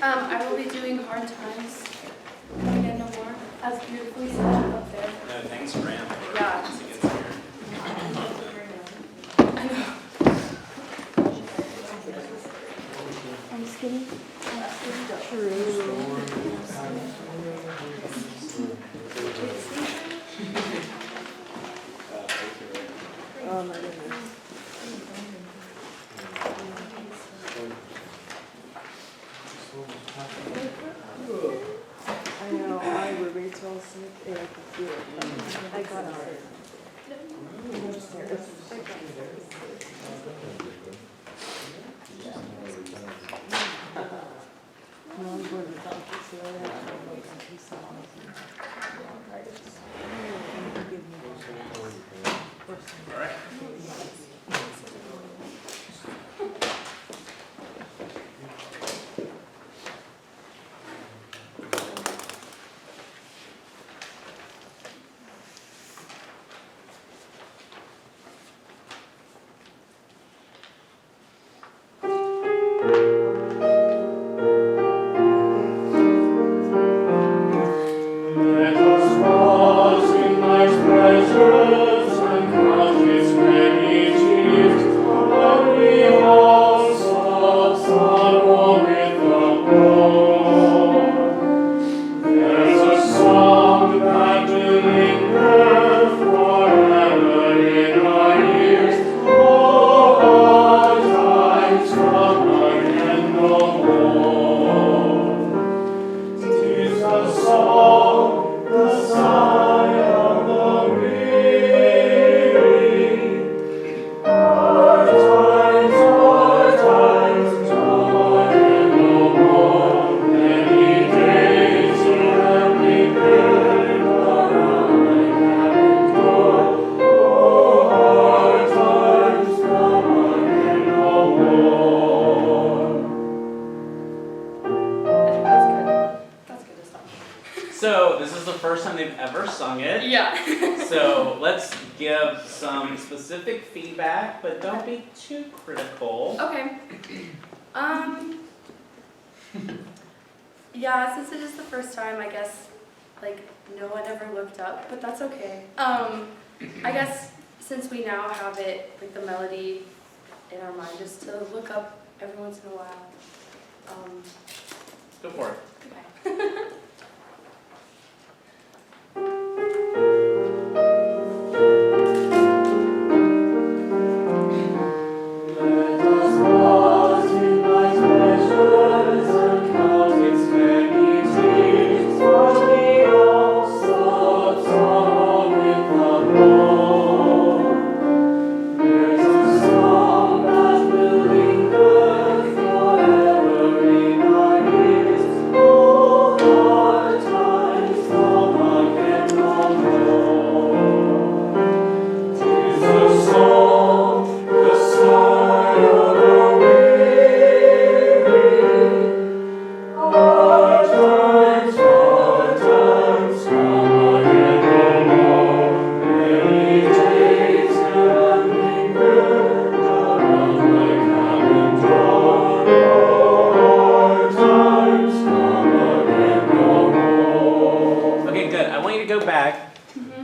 I will be doing Hard Times. Again, no more. As beautifully set up there. No, thanks, Graham. Yeah. Once it gets here. I know. I'm skinny. True. Oh my goodness. I know, my roommate's all sick and I can feel it. I got it. I'm upstairs. No, I'm going to the doctor today. I have to make some peace songs and bronchitis. Give me All right. So, this is the first time they've ever sung it. Yeah. So, let's give some specific feedback, but don't be too critical. Okay. Yeah, since it is the first time, I guess, like, no one ever looked up, but that's okay. I guess since we now have it, like, the melody in our mind, just to look up every once in a while. Go for it. Okay.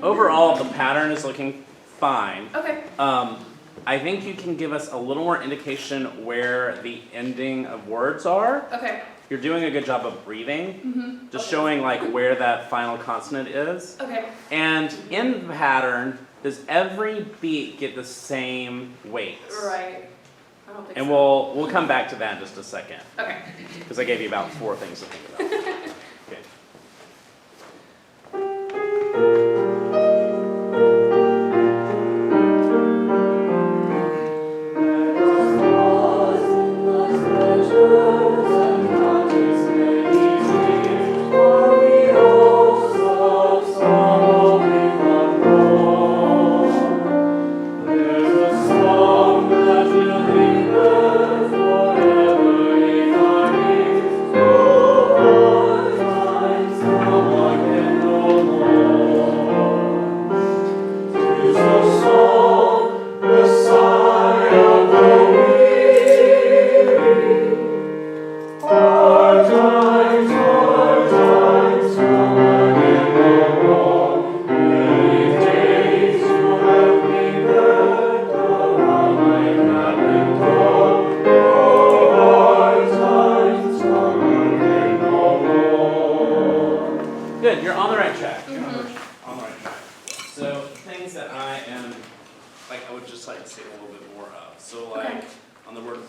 Overall, the pattern is looking fine. Okay. I think you can give us a little more indication where the ending of words are. Okay. You're doing a good job of breathing, just Okay. showing like where that final consonant is. Okay. And in the pattern, does every beat get the same weight? Right. I don't think And so. we'll come back to that in just a second, Okay. because I gave you about 4 things to think about. Okay.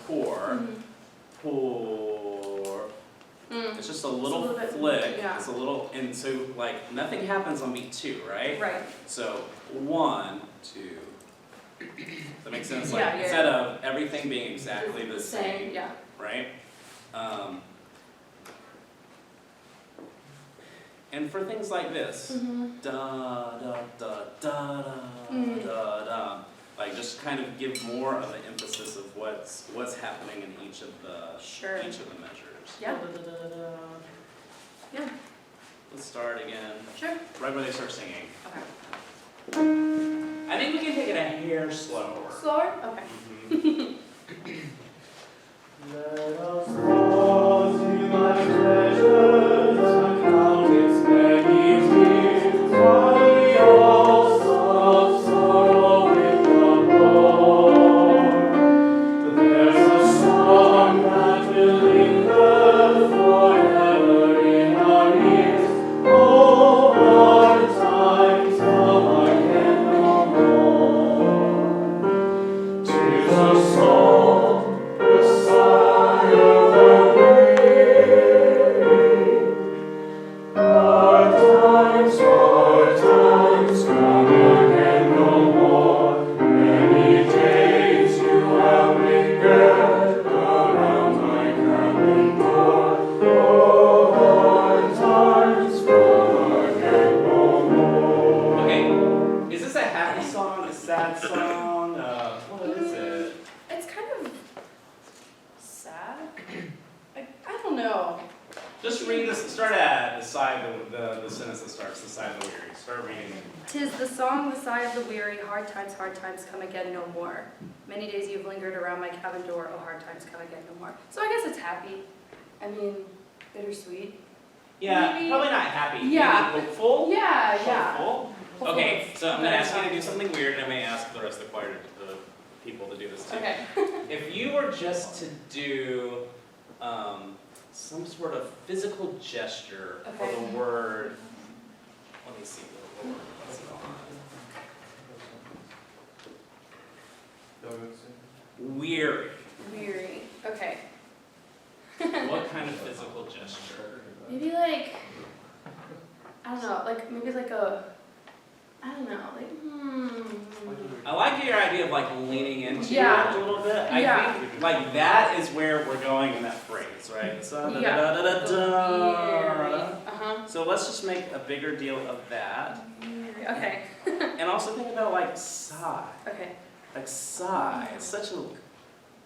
pour, Mhm. pour. Mm. It's just a little bit, flick. yeah. It's a little, and so like nothing happens on beat 2, right? Right. So 1, 2. Does that make sense? Like Yeah, instead of everything being exactly the same, Yeah. right? And for things like this, Mhm. da da da da da Mm. da da, like just kind of give more of an emphasis of what's happening in each of the Sure. measures. Yeah. Da, da, da, da, da. Yeah. Let's start again. Sure. Right where they start singing. Okay. I think we can take it a hair slower. Slower? Okay. Mhm. Let us pause in thy treasures and count its many tears, while we all sob sorrow with the Lord. There's a song that will linger forever in our ears. Oh, hard times come again no more. 'Tis a song, the sigh of the weary. Hard times come again no more. Many days you have lingered around my cabin door. Oh, hard times come again no more. Okay, is this a happy song, a sad song? What is it? It's kind of sad. I don't know. Just read this. Start at the side, the sentence that starts the side of the weary. Start reading it. 'Tis the song, the sigh of the weary, hard times come again no more. Many days you've lingered around my cabin door, oh hard times come again no more. So I guess it's happy. I mean, bittersweet. Yeah, Maybe- probably not happy. Yeah. Maybe hopeful. Yeah. Hopeful. Okay, so I'm gonna Better ask you to do song. something weird, and I may ask the rest of the choir, the people, to do this too. Okay. If you were just to do some sort of physical gesture for Okay. the word, let me see what word was it on. Weary. Weary. Okay. What kind of physical gesture? Maybe like, I don't know, like maybe like a, I don't know, like, I like your idea of like leaning into Yeah. it a little bit. I Yeah. think like that is where we're going in that phrase, right? So, Yeah. da-da-da-da-da. Uh-huh. So let's just make a bigger deal of that. Okay. And also think about like sigh. Okay. Like sigh. It's such an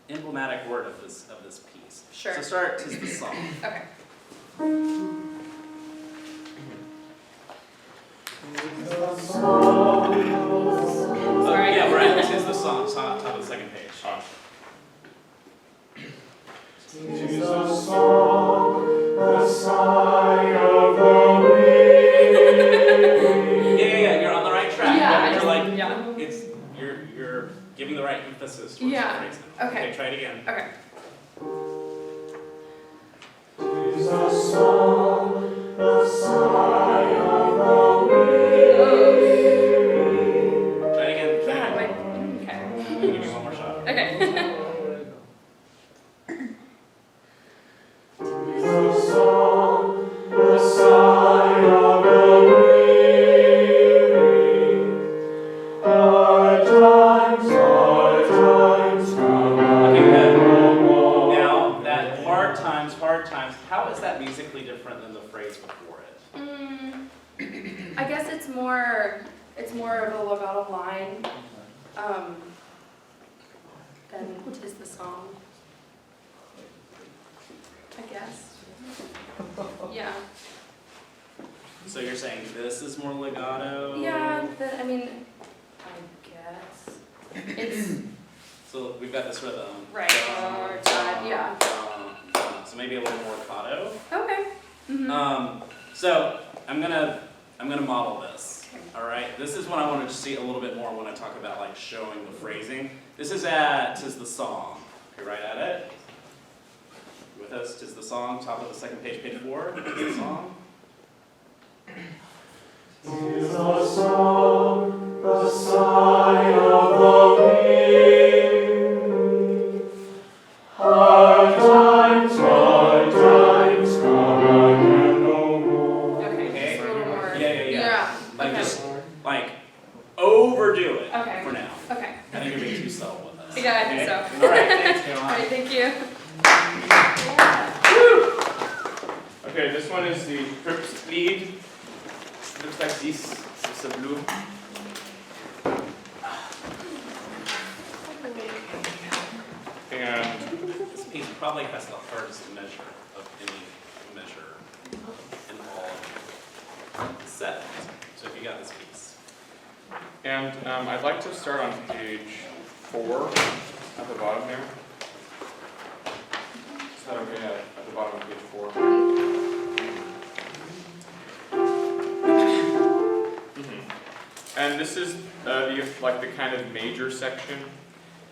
emblematic word of this piece. Sure. So start "'Tis the song." Okay. Sorry. Yeah, we're at "'Tis the song," top of the second page. Tis a song, the sigh of the weary. Yeah, you're on the right track. Yeah, You're like, yeah. it's you're giving the right emphasis towards Yeah, the phrase. okay. Try it again. Okay. Tis a song, the sigh of the weary. Try it again. Try Yeah, it again. okay. I'm gonna give you one more shot. Okay. Tis a song, the sigh of the weary. Hard times come Okay, again good. no more. Now, that hard times, how is that musically different than the phrase before it? I guess it's more of a legato line, than "'Tis the song." I guess. Yeah. So you're saying this is more legato? Yeah, I mean, I guess. It's, So we've got this rhythm. Right, or time, yeah. So maybe a little more legato. okay. Mhm. So I'm gonna model this. All right. This is what I wanted to see a little bit more when I talk about like showing the phrasing. This is at "'Tis the song." Okay, right at it. With us, "'Tis the song." Top of the second page, page 4. "'Tis the song." Tis a song, the sigh of the weary. this one is the Herbstlied. Looks like this. It's a blue. And This piece probably has the hardest measure of any measure in all of the set. So if you got this piece. I'd like to start on page 4 at the bottom there. Is that okay at the bottom of page 4? And this is the kind of major section.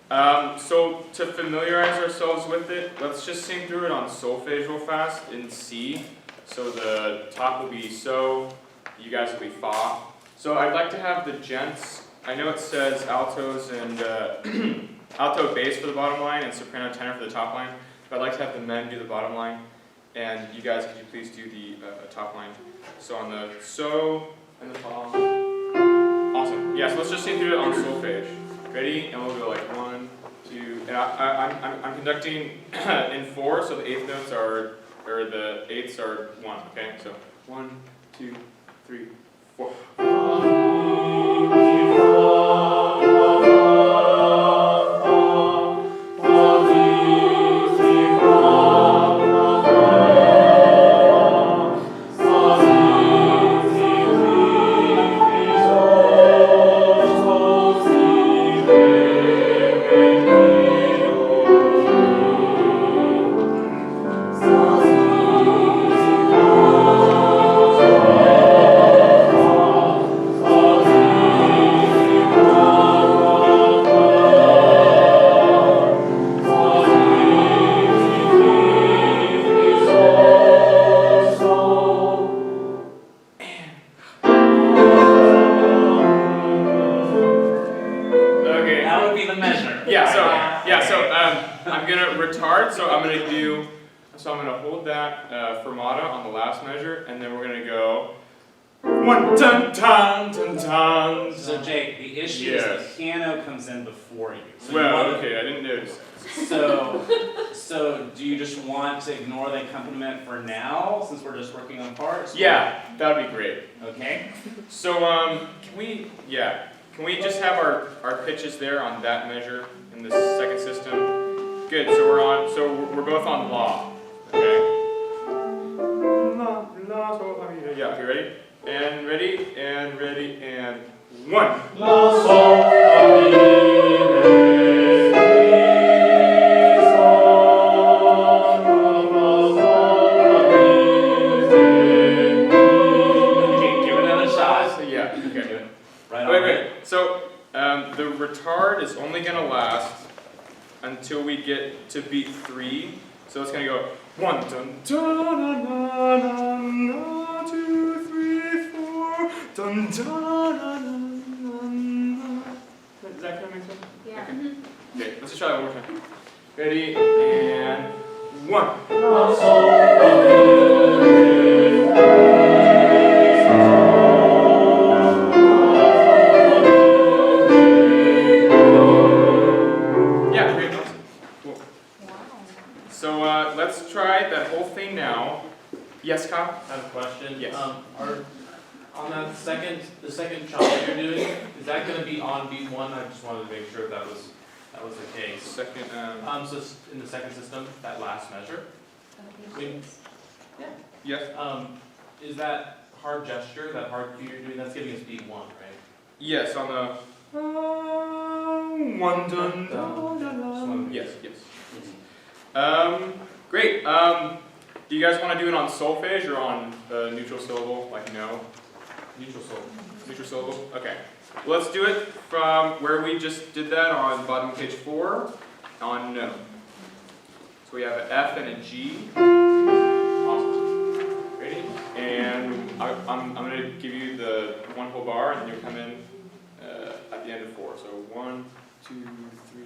So to familiarize ourselves with it, let's just sing through it on solfege real fast in C. So the top will be so, you guys will be fa. So I'd like to have the gents, I know it says altos and alto bass for the bottom line and soprano tenor for the top line, but I'd like to have the men do the bottom line, and you guys, could you please do the top line? So on the so and the fa. Awesome. Yeah, so let's just sing through it on solfege. Ready? And we'll go like 1, 2, and I'm conducting in 4, so the eighth notes are, or the eighths are 1, okay? So 1, 2, 3, 4. I'm gonna retard, so I'm gonna hold that fermata on the last measure, and then we're gonna go 1 dun dun dun dun. So Jake, the issue is the piano comes in before you. So well, okay, I didn't notice. So do you just want to ignore the accompaniment for now, since we're just working on parts? Yeah, that would be great. Okay. So can we just have our pitches there on that measure in this second system? Good. So we're both on la. Okay. La, so yeah. Okay, ready? And ready and ready and 1. La sol la mi So the retard is only going to last until we get to beat 3. So it's going to go 1, dun, dun, dun, dun, dun, 2, 3, 4, dun, dun, dun, dun, dun. Does that kind of make sense? Yeah. Okay. Okay, let's just try that one more time. Ready, and 1. Let's try that whole thing now. Yes, Kyle? I have a question. Yes. On that the second chop that you're doing, is that going to be on beat 1? I just wanted to make sure that was the case. Second. So in the second system, that last measure. Yes. Is that hard gesture, that hard cue you're doing? That's giving us beat 1, right? Yes, on the 1 dun dun dun. Yes. Great. Do you guys want to do it on solfege or on neutral syllable, like no? Neutral syllable. Neutral syllable? Okay. Well, let's do it from where we just did that on bottom of page 4 on no. So we have an F and a G. Awesome. Ready? And I'm going to give you the one whole bar, and then you'll come in at the end of 4. So 1, 2, 3.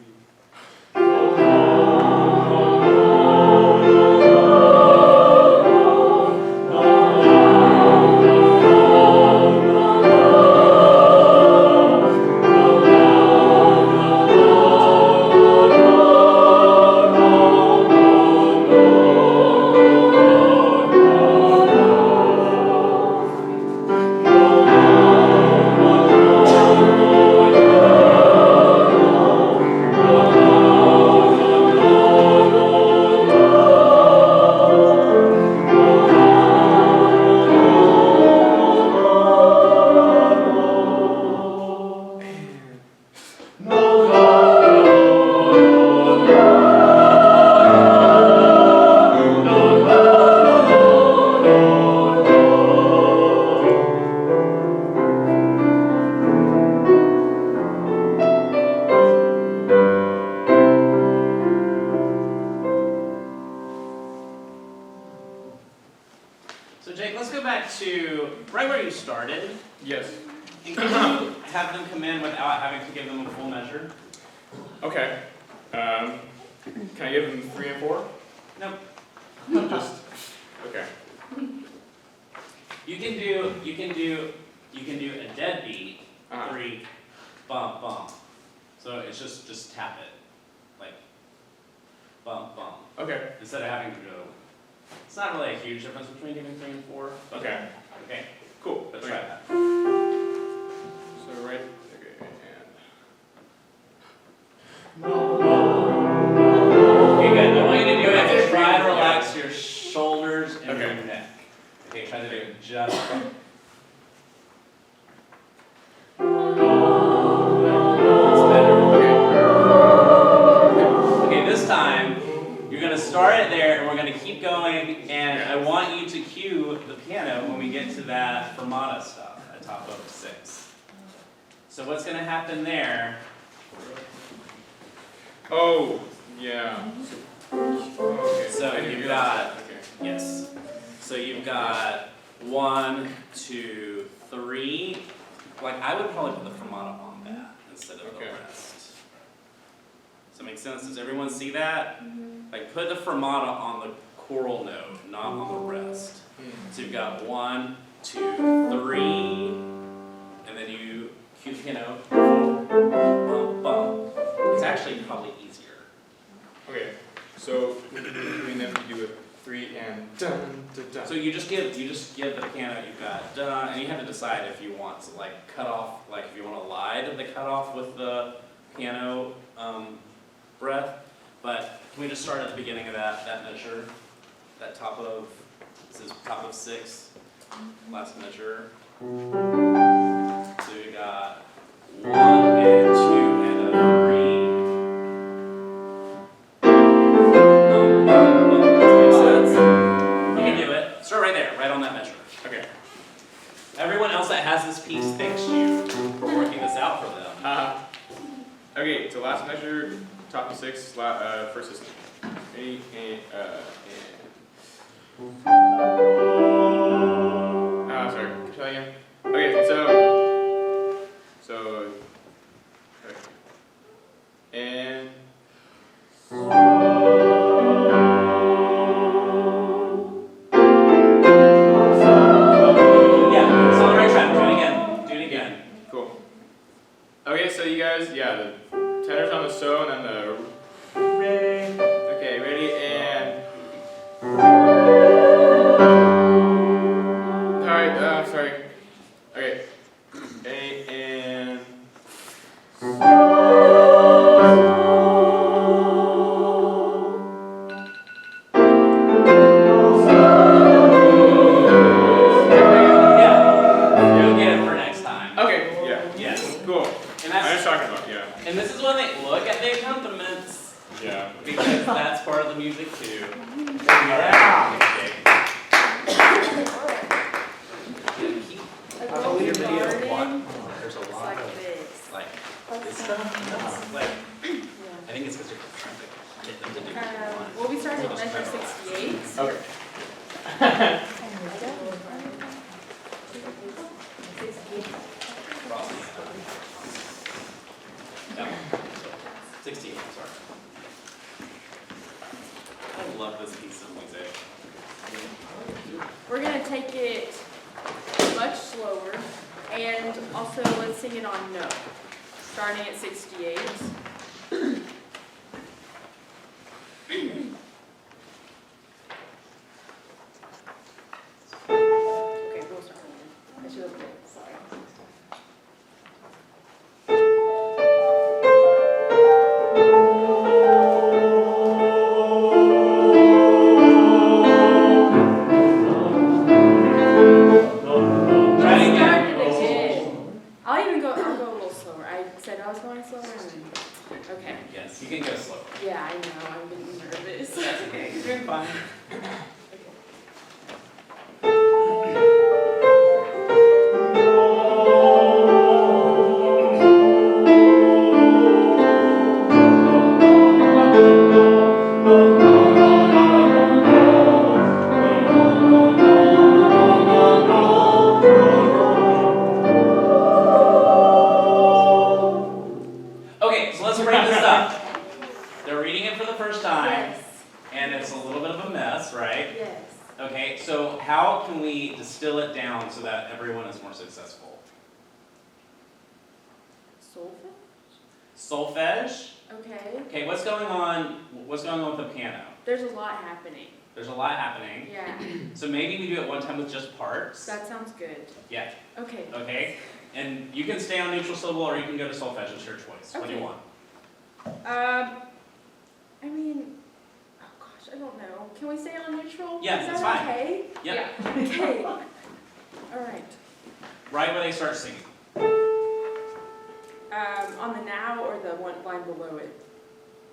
So Jake, let's go back to right where you started. Yes. And can you have them come in without having to give them a full measure? Okay. Can I give them 3 and 4? Nope. Just okay. You can do a dead beat, 3, bump, bump. So it's just tap it. Like bump, bump. Okay. Instead of having to go. It's not really a huge difference between giving 3 and 4. But Okay. Okay. Cool. Let's Okay. try that. So right. Okay. Okay, good. I want you to do it. Try to relax your shoulders and Okay. your neck. Okay, try to do it just right. That's better. Okay, this time you're gonna start it there and we're gonna keep going, and I want you to cue the piano when we get to that fermata stuff at top of 6. So what's gonna happen there? Oh, yeah. Okay. So I didn't you've realize got- that. Okay. Yes. So you've got 1, 2, 3. Like I would probably put the fermata on that instead of Okay. the rest. Does that make sense? Does everyone see that? Like put the fermata on the choral note, not on the rest. So you've got 1, 2, 3, and then you cue the piano. Bump, bump. It's actually probably easier. Okay. So between them you do a 3 and dun dun dun. So you just give the piano, you've got dun, and you have to decide if you want to like cut off, like if you want to lie the cutoff with the piano breath. But can we just start at the beginning of that measure? That top of, this is top of 6, last measure. So we got 1 and 2 and a 3. Does that make sense? You can do it. Start right there, right on that measure. Okay. Everyone else that has this piece thanks you for working this out for them. Okay, so last measure, top of 6, first system. Ready, and sorry, can you try again? Okay, so, okay. And, Yeah, it's on the right track. Do it again. Do it again. cool. Okay, so you guys, yeah, the tenor's on the so, and then the re. Okay, ready, and. Alright, sorry. Okay. And. Yeah. You'll get it for next time. Okay, yeah, Yes. cool. And I was that's talking about, yeah. and this is when they look at the accompaniments Yeah. because that's part of the music too. Yeah. A I believe golden video of garden, what? There's a it's lot like of. this. Like this stuff. That's like I think it's because you're trying to get them to do what you want. Well, we started at measure 68. Okay. No. 16, sorry. I love this piece of music. We're gonna take it much slower, and also let's sing it on note, starting at 68. Okay, we'll start. I should have played, sorry. Try it again. I'll go a little slower. I said I was going slower. Okay. Yes, you can go slower. Yeah, I know. I'm getting nervous. That's okay, you're doing fine. right? Yes. Okay, so how can we distill it down so that everyone is more successful? Solfege? Okay. Okay, what's going on with the piano? There's a lot happening. There's a lot happening. Yeah. So maybe we do it one time with just parts. That sounds good. Yeah. Okay. Okay? And you can stay on neutral syllable or you can go to solfege. It's your choice. What do you Okay. want? I mean, oh gosh, I don't know. Can we stay on neutral? Yeah, Is that's that fine. okay? Yep. Yeah. Okay. All right. Right where they start singing. On the now or the one line below it?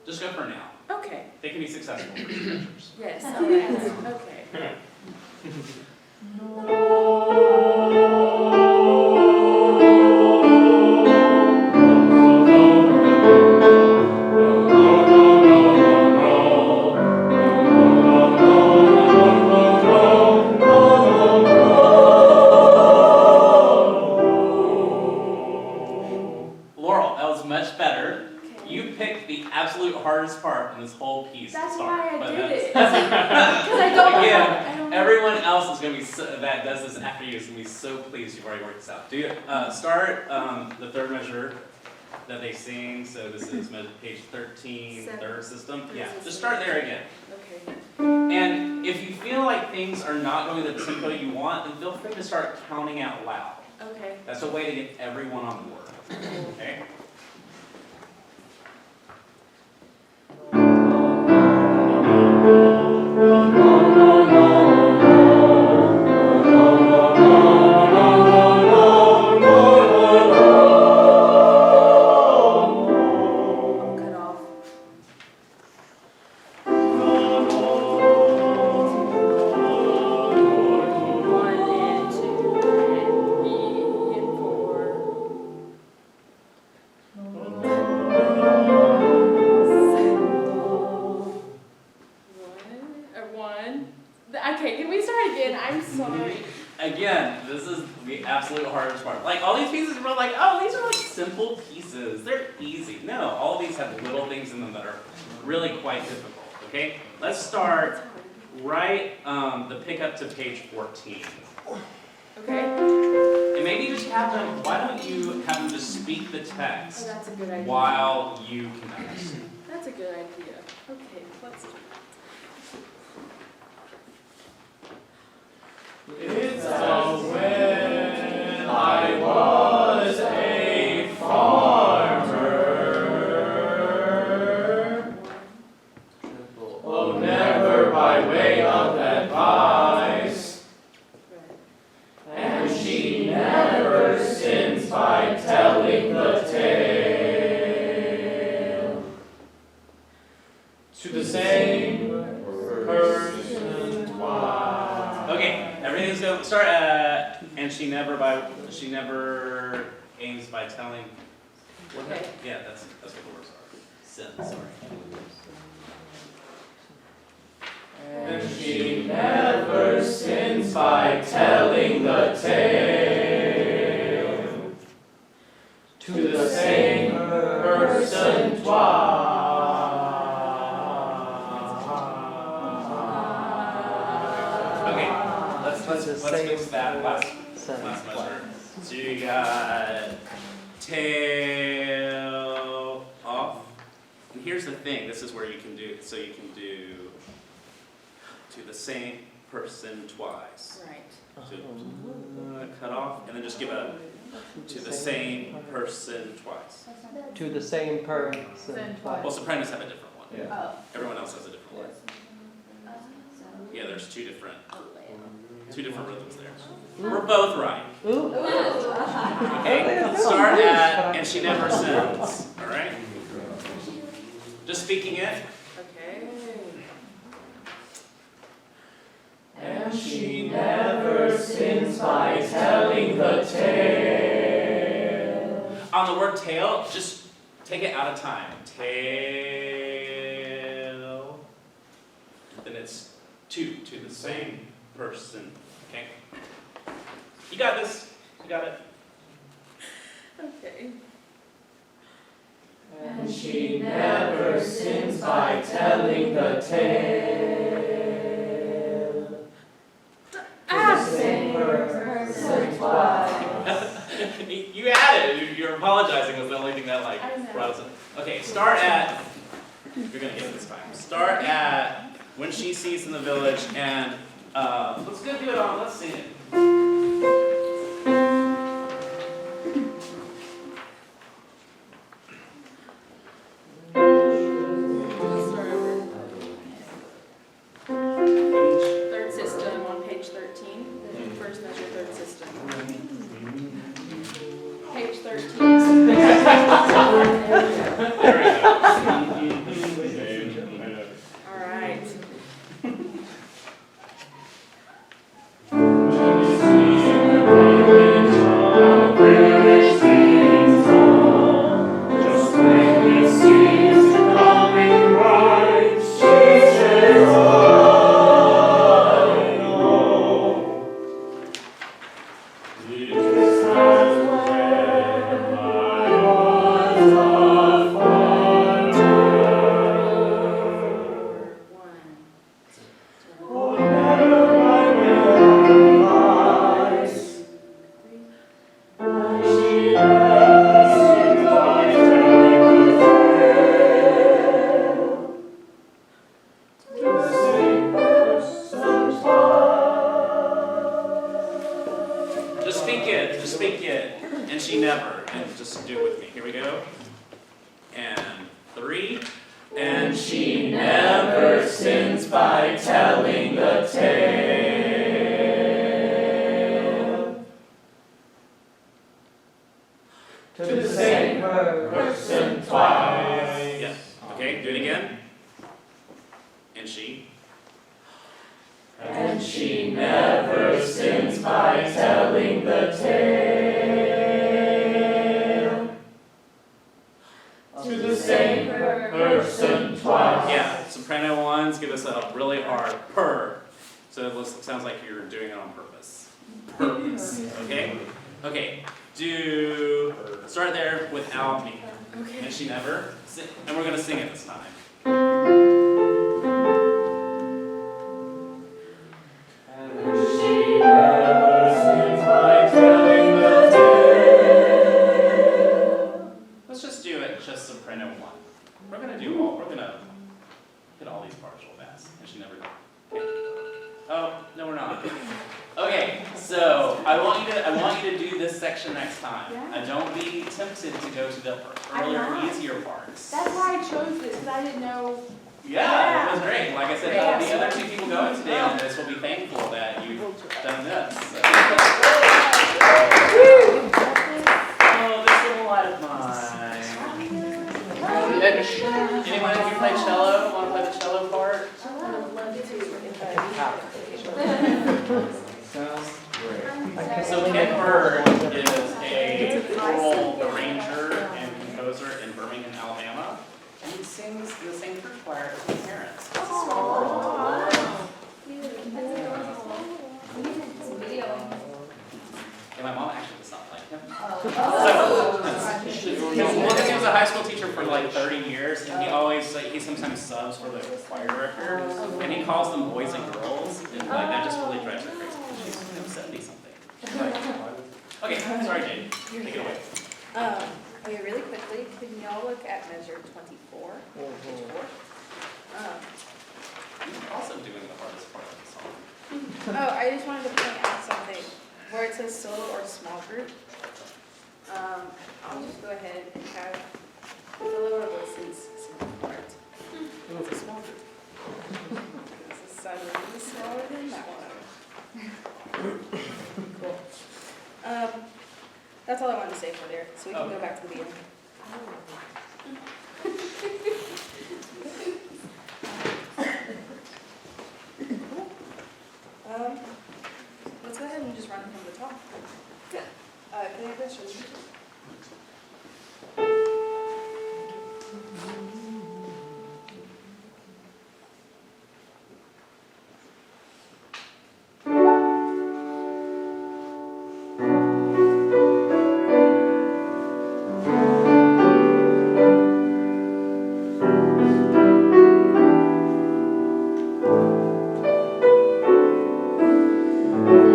Just go for now. Okay. They can be successful for these measures. Yes. All right. Okay. Laurel, that was much better. Okay. You picked the absolute hardest part in this whole piece That's to start. why I but did that's- it. Because I don't Again, know. I don't know. Everyone else is going to be that does this after you is going to be so pleased you've already worked this out. Do start the third measure that they sing. So this is page 13, Seven. third system. Third Yeah, system. just start there again. Okay. And if you feel like things are not going the tempo you want, then feel free to start counting out loud. Okay. That's a way to get everyone on board. Okay? Cut off. One and two and E and four. One. Okay, can we start again? I'm sorry. Again, this is the absolute hardest part. Like, all these pieces are like, oh, these are like simple pieces. They're easy. No, all of these have little things in them that are really quite difficult, okay? Let's start right, the pickup to page 14. Okay. And maybe just have them, why don't you have them just speak the Oh, text that's a good idea. while you conduct? That's a good idea. Okay, let's do that. It's when I was a farmer. Oh, never by way of advice. And she never sins by telling the tale. To the same person twice. Okay, everything's going, start, and she never aims by telling. Okay. Yeah, that's what the words are. Sin, sorry. And she never sins by telling the tale to the same person twice. Okay, let's fix that last Sentence measure. So you got tail off. And here's the thing, this is where you can do, so you can do to the same person twice. Right. So, cut off, and then just give a to the same person twice. To the same person twice. Well, sopranos have a different one. Yeah. Everyone else has a different one. Yeah, there's two different rhythms there. We're both right. Ooh. Okay, start at, and she never sins, all right? Just speaking it. Okay. And she never sins by telling the tale. On the word tail, just take it out of time. Tail. Then it's to the same person, okay? You got this, you got it. Okay. And she never sins by telling the tale. You added. You're apologizing was the only thing that like I know. brought us in. Okay, start at. You're gonna get it this time. Start at when she sees in the village, and let's go do it on. Let's sing it. Let's start over. Third system on page 13. First measure, third system. Page 13. There we go. All right. Just speak it, and she never, and just do it with me. Here we go. And 3. And she never sins by telling the tale to the same person twice. Yeah. Okay, do it again. And she. And she never sins by telling the tale to the same person twice. Yeah, soprano ones give us a really hard purr. So it sounds like you're doing it on purpose. Purpose. Okay? Okay. Start there without me. Okay. And she never. And we're going to sing it this time. Let's just do it just soprano 1. We're gonna get all these parts real fast. And she never did. Okay. Oh, no we're not. Okay, so I want you to do this section next time. Yeah. Don't be tempted to go to the earlier, easier parts. That's why I chose this, because I didn't know. Yeah, it was great. Like I said, Yeah. the other 2 people going today on this will be thankful that you've done this. So. Oh, this is a lot of mine. Anyone here play cello? Want to play the cello part? I would love to Sounds great. So Ken Bird is a choral arranger and composer in Birmingham, Alabama, and he sings in the same church choir as his parents. It's a small world. And my mom actually does not like him. He was a high school teacher for like 30 years, and he sometimes subs for the choir director, and he calls them boys and girls, and like that just really drives her crazy. She's 70-something. Okay, sorry, Jaden. Take it away. Okay, really quickly, can y'all look at measure 24? Page 4? You're also doing the hardest part of the song. Oh, I just wanted to point out something. Where it says solo or small group, I'll just go ahead and have the lower voices sing the part. It's a small group. This is slightly smaller than that one. Cool. That's all I wanted to say for there, so we can go back to the beginning. Let's go ahead and just run from the top. Can I have this?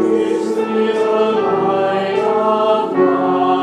This is a light of life.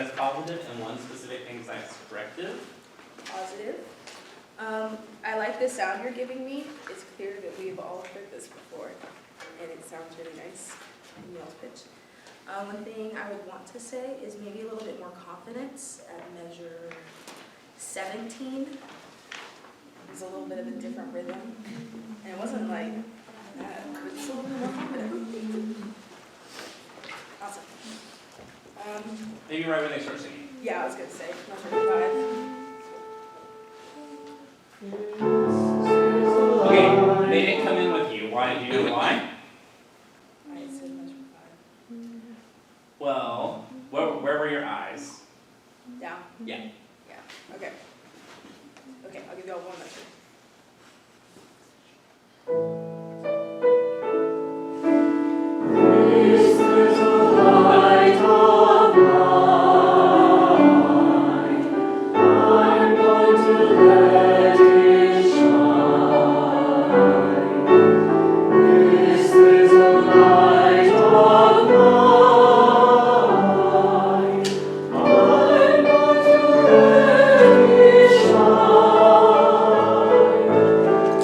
that's positive and one specific thing that's corrective. Positive. I like the sound you're giving me. It's clear that we've all heard this before, and it sounds really nice in y'all's pitch. One thing I would want to say is maybe a little bit more confidence at measure 17. There's a little bit of a different rhythm, and it wasn't like that, but just a little bit more confident. Awesome. Maybe right when they start singing. Yeah, I was gonna say measure 5. Okay, they didn't come in with you. Why? Do you know why? I said measure 5. Well, where were your eyes? Down. Yeah. Yeah. Okay. Okay, I'll give you all one measure. This little light of mine, I'm going to let it shine. This little light of mine, I'm going to let it shine.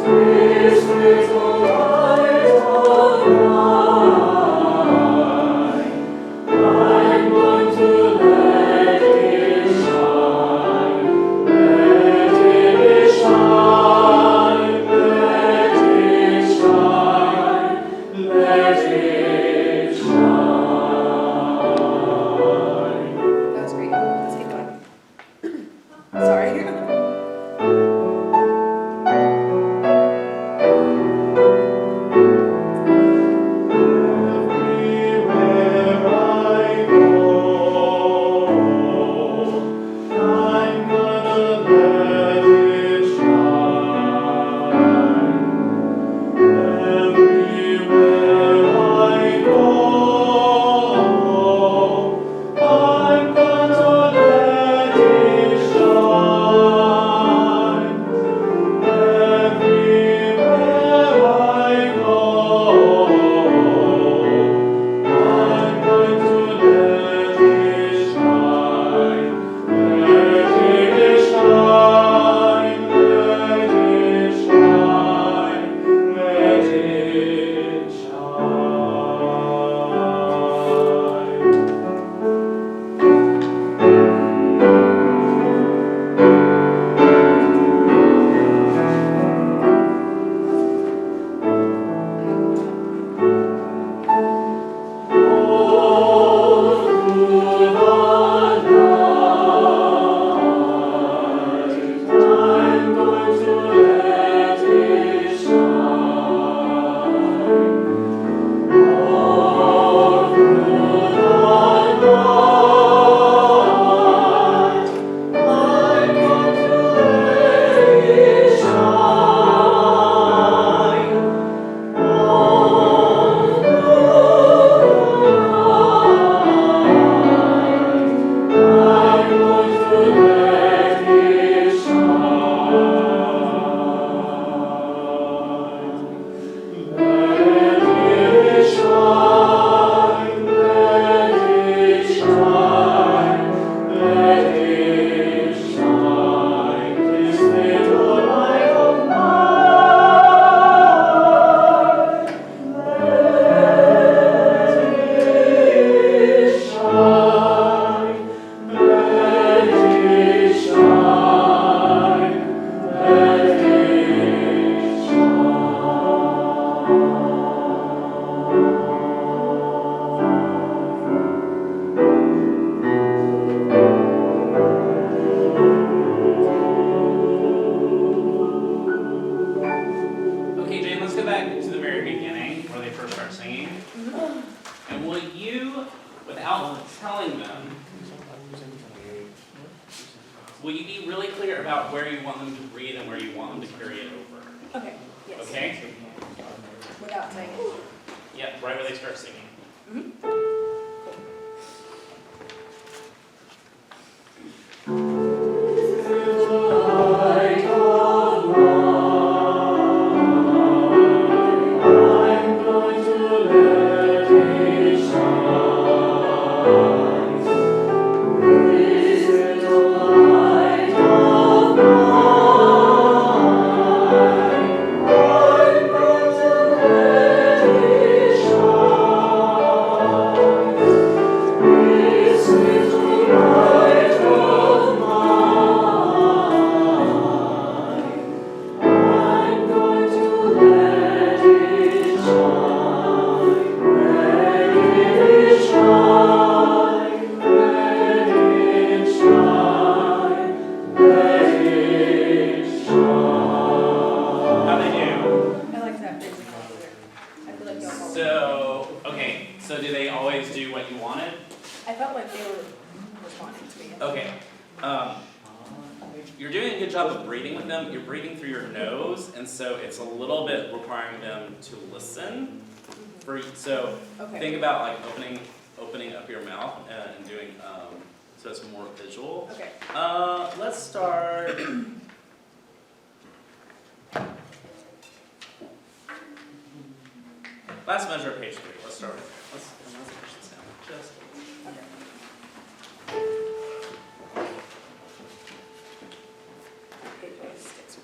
This little light of mine, I'm going to let it shine. Let it shine, let it shine, let it shine. That was great. Let's keep going. Sorry. Everywhere I go, I'm gonna let it shine. Everywhere I go, I'm gonna let it shine. Everywhere I go, I'm going to let it shine. Let it shine, let it shine, let it shine. All through the night, I'm going to let it shine. All through the night, I'm going to let it shine. All through the I'm going to let it shine. Let it shine, let it shine, let it shine. This little light of mine, let it shine. Let it shine, let it Okay, Jane, let's go back to the very beginning where they first start singing. And will you, without telling them, will you be really clear about where you want them to breathe and where you want them to carry it over? Okay. Yes. Okay? Without saying it. Yep, right where they start singing. light of mine, I'm going to let it shine. Okay. You're doing a good job of breathing with them. You're breathing through your nose, and so it's a little bit requiring them to listen. So Okay. think about like opening up your mouth and doing so it's more visual. Okay. Let's start. Last measure of page 3. Let's start with it. Let's push this down just a little. Page 6.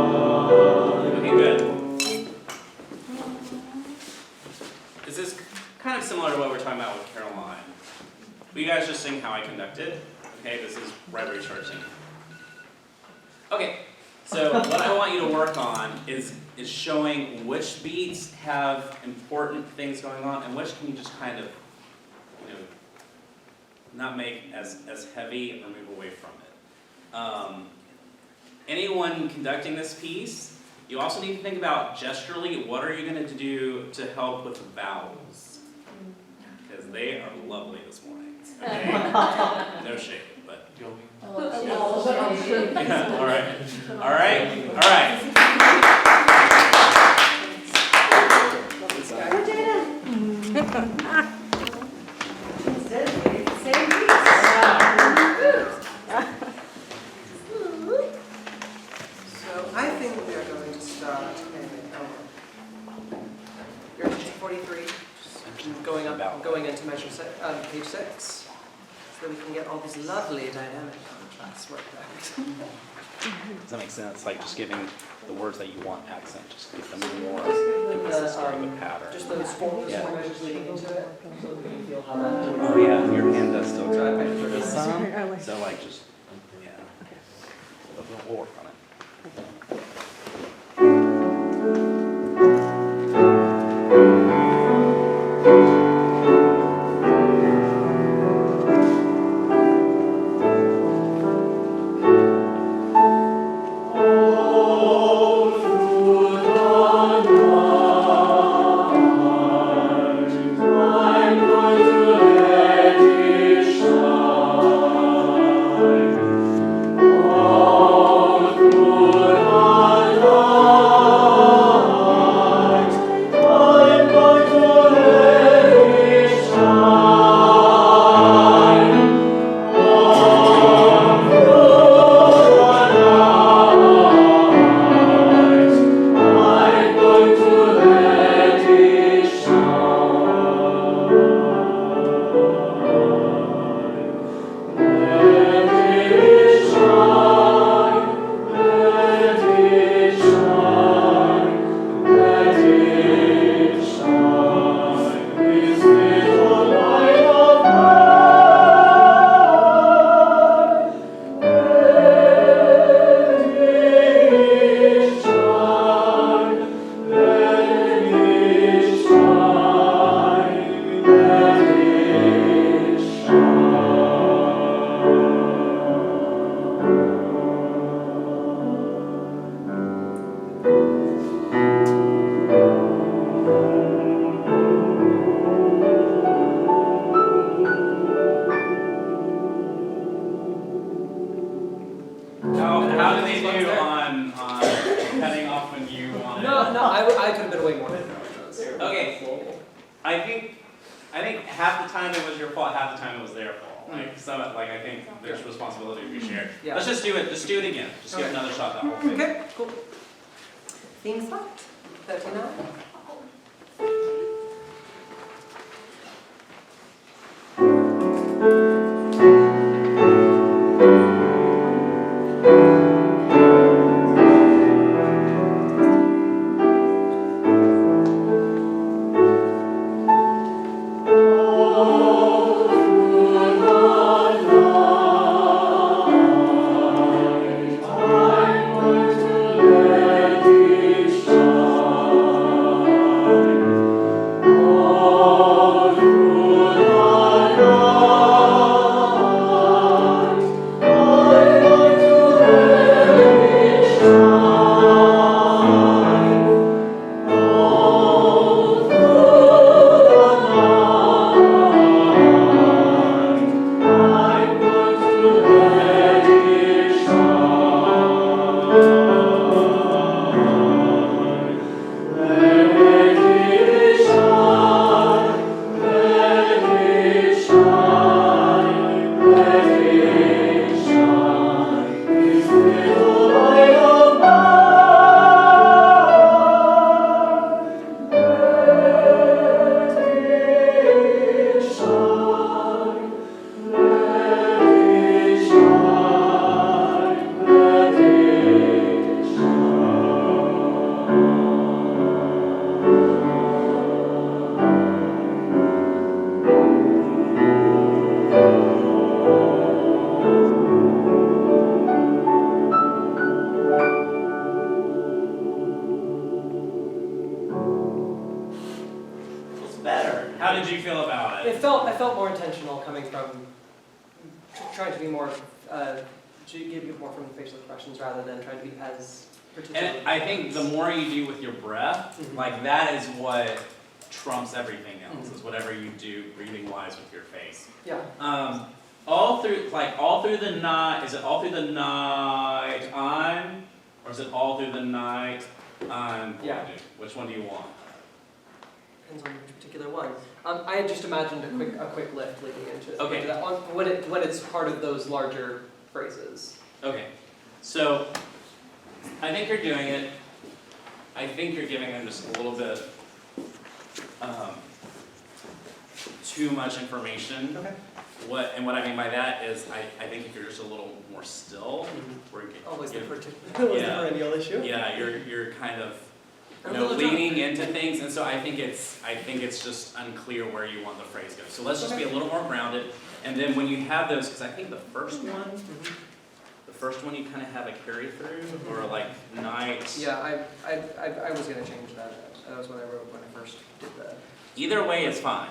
Okay, good. This is kind of similar to what we're talking about with Caroline. Will you guys just sing How I Conducted? Okay, this is right where you start singing. Okay, so what I want you to work on is showing which beats have important things going on and which can you just kind of, not make as heavy or move away from it. Anyone conducting this piece, you also need to think about gesturally, what are you going to do to help with vowels? Because they are lovely this morning. Okay? No shade, but. Yeah, all right. All right. All right. So I think we are going to start you're at 43, going into page 6, so that we can get all these lovely dynamic contrasts worked out. Does that make sense? Like just giving the words that you want accent, just give them more With emphasis the, during the pattern. just those four Yeah. measures leading into it, so that we can feel how that. Oh yeah, your hand does still Try go it for this. some, so like just, yeah. We'll work on it. How do they do on cutting off when you want it? No, I could have been way more. Okay. I think half the time it was your fault, half the time it was their fault. Like I think there's responsibility to be shared. Yeah. Let's just do it. Just do it again. Just give it another shot. That whole thing. Okay, cool. Theme select, 39. Let How did you feel about I it? felt more intentional coming from trying to be more, to give you more from the facial expressions rather than trying to be as particular. And I think the more you do with your breath, like that is what trumps everything else, is whatever you do breathing-wise with your face. Yeah. All through the night, is it all through the night I'm, or is it all through the night I'm going Yeah. to? Which one do you want? Depends on which particular one. I had just imagined a quick lift leading into Okay. that one when it's part of those larger phrases. Okay, so I think you're doing it. I think you're giving them just a little bit too much information. Okay. What I mean by that is I think if you're just a little more still, we're Always the Yeah. perennial issue. yeah, you're kind of I'm a little leaning into things, and so I think it's just unclear where you want the phrase to go. So let's just be a little more grounded, and then when you have those, because I think the first one you kind of have a carry through, or like night. Yeah, I was gonna change that. That was what I wrote when I first did that. Either way is fine.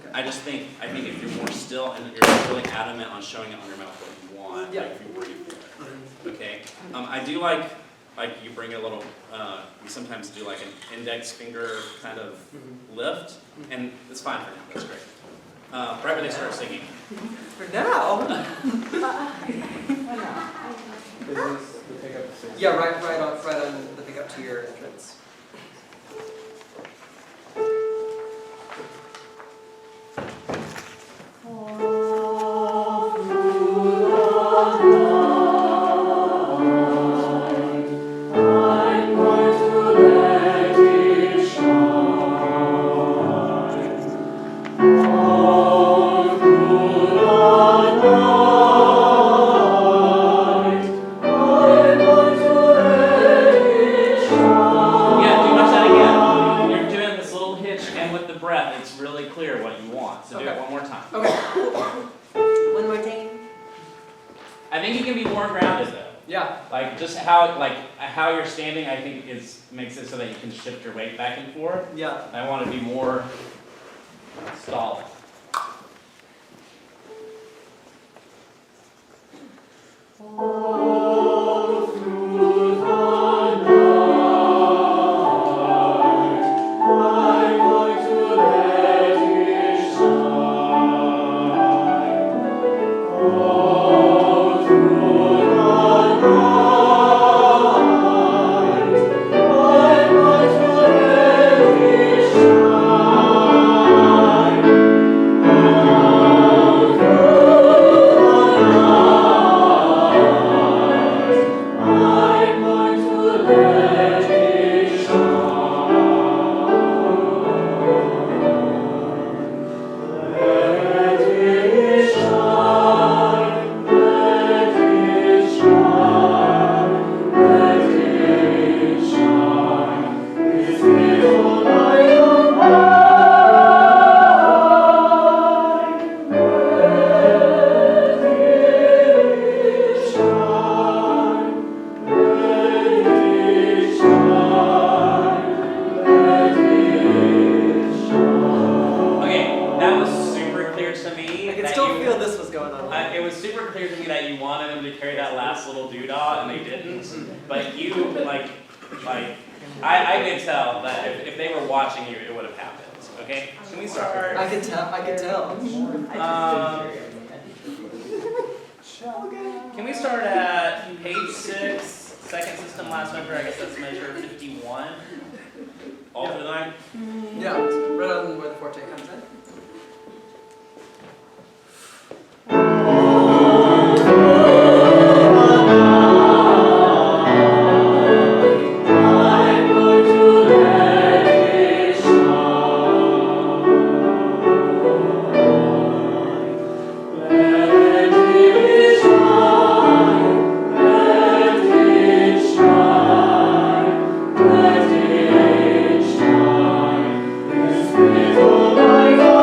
Okay. I think if you're more still and you're really adamant on showing it on your mouth what you want, Yeah. like if you breathe through it. Okay. I do like you bring a little. You sometimes do like an index finger kind of lift, and it's fine for now. That's great. Right when they start singing. For now. Is this the pickup six? Yeah, right on the pickup to your entrance. Yeah, do much that again. You're doing this little hitch, and with the breath, it's really clear what you want. So do it Okay. one more time. Okay. One more time. I think you can be more grounded though. Yeah. Like just how you're standing, I think makes it so that you can shift your weight back and forth. Yeah. I want to be more stalled. It was super clear to me that you wanted them to carry that last little doodah, and they didn't. But you, I could tell that if they were watching you, it would have happened. Okay? Can we start? I could tell. Can we start at page 6, second system, last number? I guess that's measure 51. All through the line? Yeah, right on where the forte comes in. Let it shine.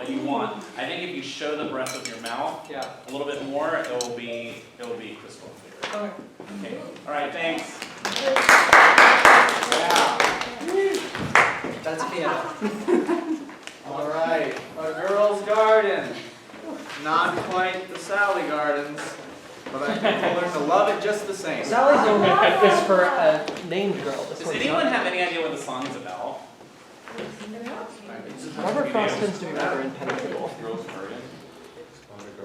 that you want. I think if you show the breadth of your mouth Yeah. a little bit more, it will be crystal clear. Okay. All right, thanks. That's piano. All right, a girl's garden. Not quite the Sally Gardens, but I think we'll learn to love it just the same. Sally's only is for a named girl. This Does one's anyone not. have any idea what the song is about? Robert Frost tends to be rather impenetrable.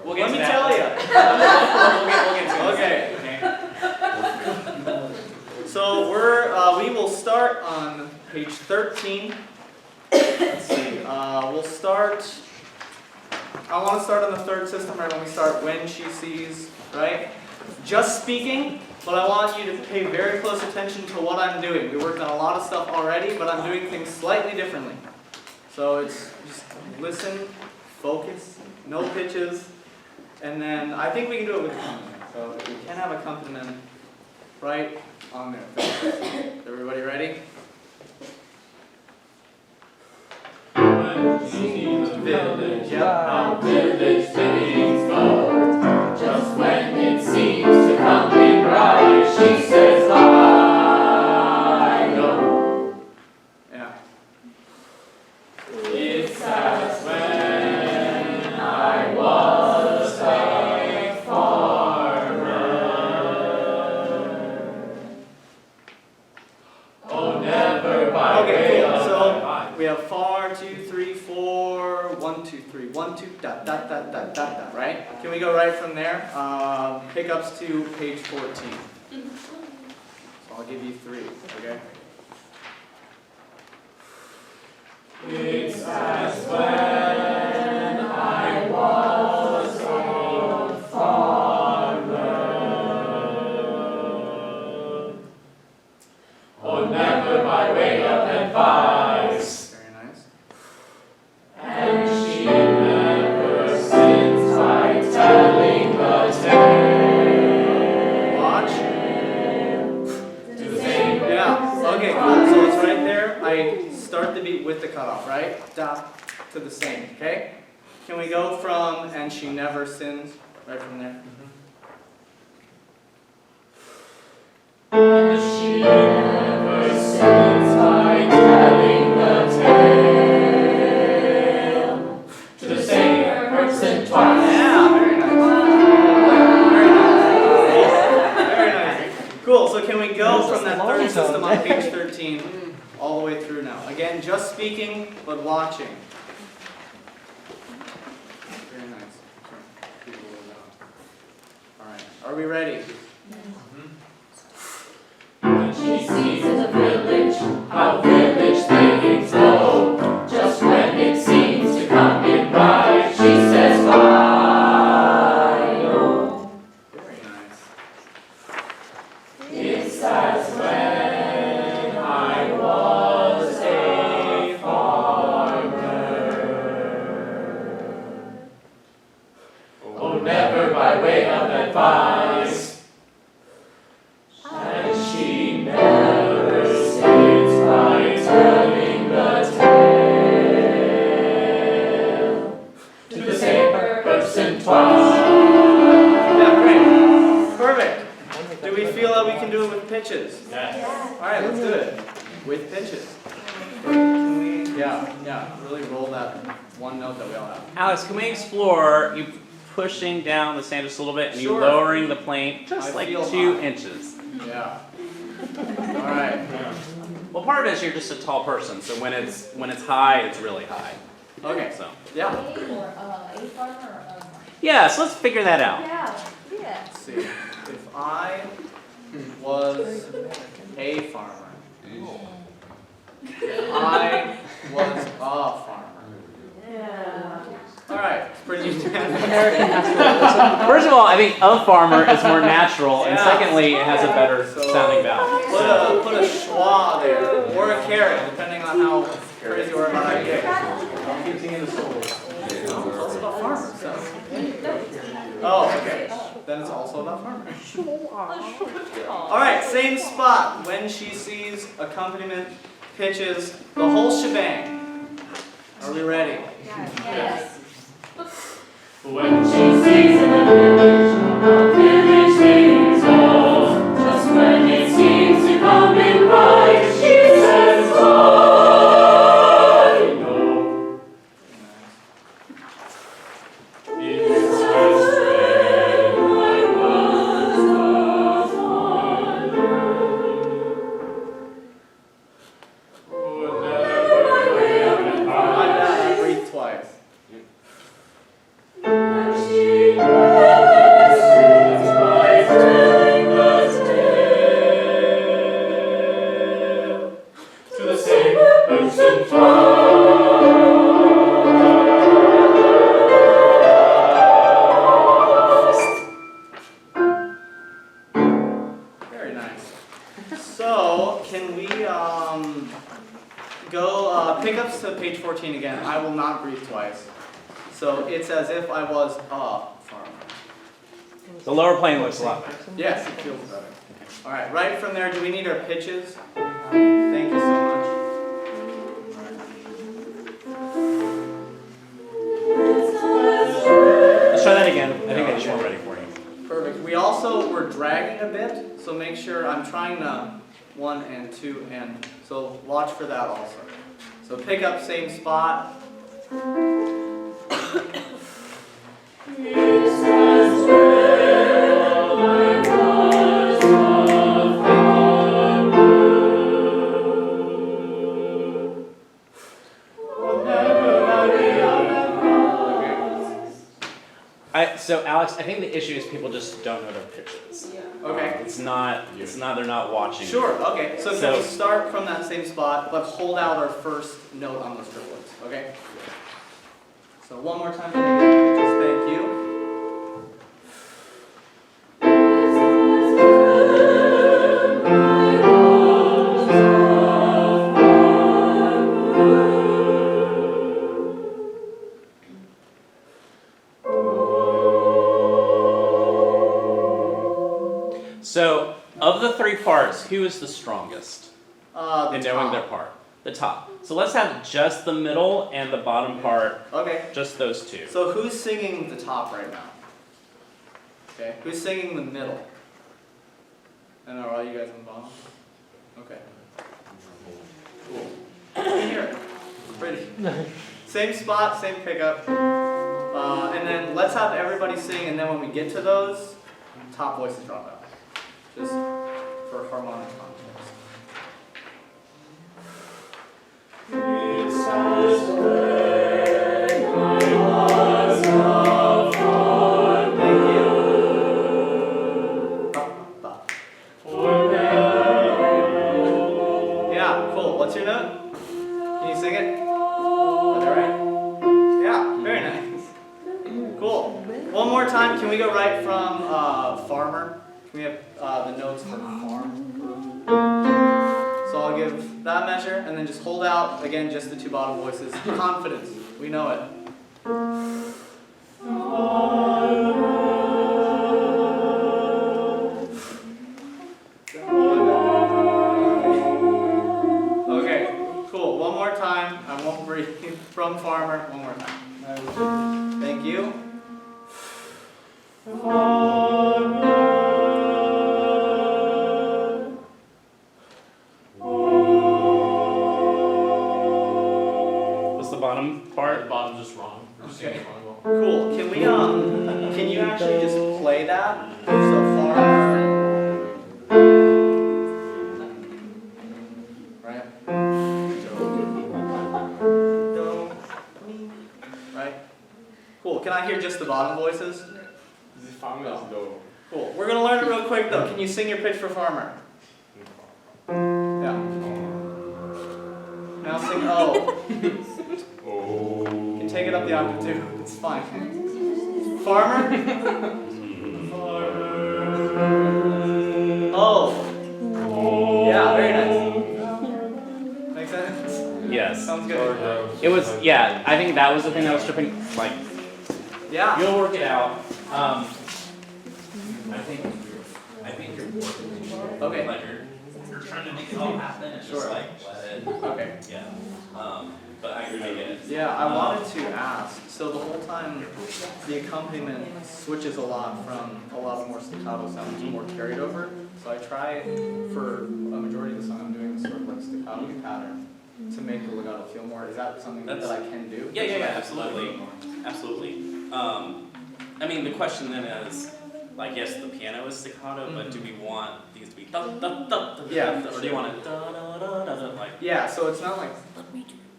We'll get Let to me that. tell you. We'll get to it. Okay. So we will start on page 13. Let's see. We'll start. I want to start on the third system, right? When we start when she sees, right? Just speaking, but I want you to pay very close attention to what I'm doing. We worked on a lot of stuff already, but I'm doing things slightly differently. So it's just listen, focus, no pitches, and then I think we can do it with accompaniment. So we can have accompaniment right on there. Everybody ready? Village, how village things go. Just when it seems to come in right, she says, I know. Yeah. It's as when I was a farmer. Oh, never by Okay, way cool. of So we have far, 2, 3, 4, 1, 2, 3, 1, 2, dot, dot, dot, dot, dot, dot, right? Can we go right from there? Pickups to page 14. So I'll give you 3, okay? It's as when I was a farmer. Oh, never by way of advice. Very nice. And she never sins by telling the tale. Watch. To the same. Yeah, okay, cool. So it's right there. I start the beat with the cutoff, right? Da, to the same, okay? Can we go from and she never sins, right from there? And she never sins by telling the tale. To the same person twice. Yeah, very nice. Very nice. Cool, so can we go from that third system on page 13 all the way through now? Again, just speaking, but watching. Very nice. Alright, are we ready? When she sees in the village how village things go, just when it seems to come in right, she says, I know. Very nice. It's as when I was a farmer. Oh, never by way of advice. And she never sins by telling the tale to the same person twice. Yeah, great. Perfect. Do we feel that we can do it with pitches? Yes. Alright, let's do it. With pitches. Can we, yeah, really roll that one note that we all have. Alex, can we explore you pushing down the stand just a little bit and you Sure. lowering the plane just I like feel 2 high. inches? Yeah. Alright. Well, part of it is you're just a tall person, so when it's high, it's really high. Okay, So yeah. A farmer or a farmer? yeah, so let's figure that out. Yeah. Let's see. If I was a farmer. If I was a farmer. Yeah. Alright, it's pretty American pastoralism. First of all, I think a farmer is more natural, and Yeah. secondly, it has a better So- sounding vowel. Put a schwa there, or a carrot, depending on how crazy or about that day. No, it's also about farmers. So. Oh, okay. Then it's also about farmers. Alright, same spot. When she sees accompaniment, pitches, the whole shebang. Are Are we ready? Yes. When she sees in the village, how village things go, just when it seems to come in right, she says, I know. It is as when I was a father. My bad, I breathed twice. And she never sings by telling the tale to the same person Very nice. So, can we go pickups to page 14 again? I will not breathe twice. So it's as if I was a farmer. The lower plane looks a lot better. Yes, it feels better. All right, right from there, do we need our pitches? Thank you so much. Let's try that again. I think I just weren't ready for you. Perfect. We also were dragging a bit, so make sure I'm trying to 1 and 2 and so watch for that also. So pick up same spot. It's as well I was a father. So Alex, I think the issue is people just don't know their pitches. Okay. It's not they're not watching. Sure, okay. So can So- we start from that same spot, but hold out our first note on those triplets, okay? So one more time, just thank you. So of the 3 parts, who is the strongest The in knowing top. their part? The top. So let's have just the middle and the bottom part, Okay, just those 2. so who's singing the top right now? Okay, who's singing the middle? And are all you guys in the bottom? Okay. Cool. Let me hear it. Pretty. Same spot, same pickup. And then let's have everybody sing, and then when we get to those, top voices drop out. Just for harmonic context. It's as when I was a father. Thank you. Yeah, cool. What's your note? Can you sing it? Are they right? Yeah, very nice. Cool. One more time, can we go right from farmer? Can we have the notes for farm? So I'll give that measure, and then just hold out, again, just the 2 bottom voices. Confidence, we know it. Okay, cool. One more time. I won't breathe. From farmer, one more time. Thank you. What's the bottom The part? bottom's just wrong. We're just singing it wrong. Cool. Can we can you actually just play that? So farmer. Right? Do, mi. Right? Cool. Can I hear just the bottom voices? Cool. We're gonna learn it real quick though. Can you sing your pitch for farmer? Yeah. Now sing O. You can take it up the octave too. It's fine. Farmer? Oh. Yeah, very nice. Make sense? Yes. Sounds good. It was, yeah, I think that was the thing that was tripping, like, Yeah. you'll work it out. I think you're working. Okay. Like you're trying to make it all happen, it's just Sure. like, let it, Okay. yeah. But I can make it. Yeah, I wanted to ask, so the whole time, the accompaniment switches a lot from a lot of more staccato sounds to more carried over. So I try, for a majority of the song, I'm doing this sort of like staccato pattern to make the legato feel more. Is that something that I can do? Yeah, absolutely. Absolutely. I mean, the question then is, like, yes, the piano is staccato, but do we want these to be da da da da da, Yeah, or do you want it da da da da da, like? Yeah, so it's not like